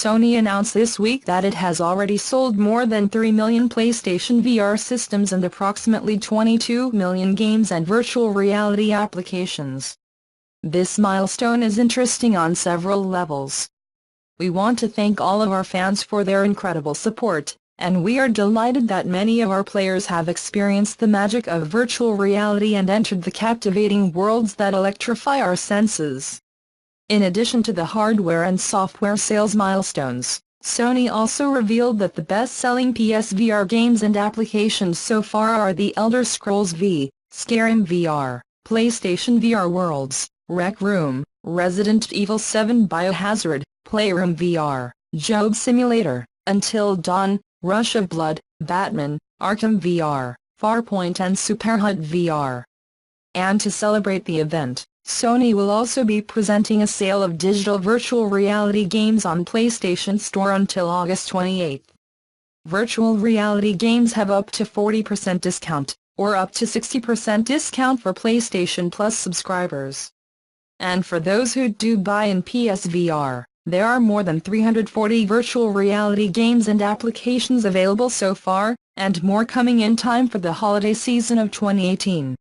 Sony announced this week that it has already sold more than 3 million PlayStation VR systems and approximately 22 million games and virtual reality applications. This milestone is interesting on several levels. We want to thank all of our fans for their incredible support, and we are delighted that many of our players have experienced the magic of virtual reality and entered the captivating worlds that electrify our senses. In addition to the hardware and software sales milestones, Sony also revealed that the best-selling PSVR games and applications so far are The Elder Scrolls V, Skyrim VR, PlayStation VR Worlds, Rec Room, Resident Evil 7 Biohazard, Playroom VR, Job Simulator, Until Dawn, Rush of Blood, Batman, Arkham VR, Farpoint and Superhot VR. And to celebrate the event, Sony will also be presenting a sale of digital virtual reality games on PlayStation Store until August 28. Virtual reality games have up to 40% discount, or up to 60% discount for PlayStation Plus subscribers. And for those who do buy in PSVR, there are more than 340 virtual reality games and applications available so far, and more coming in time for the holiday season of 2018.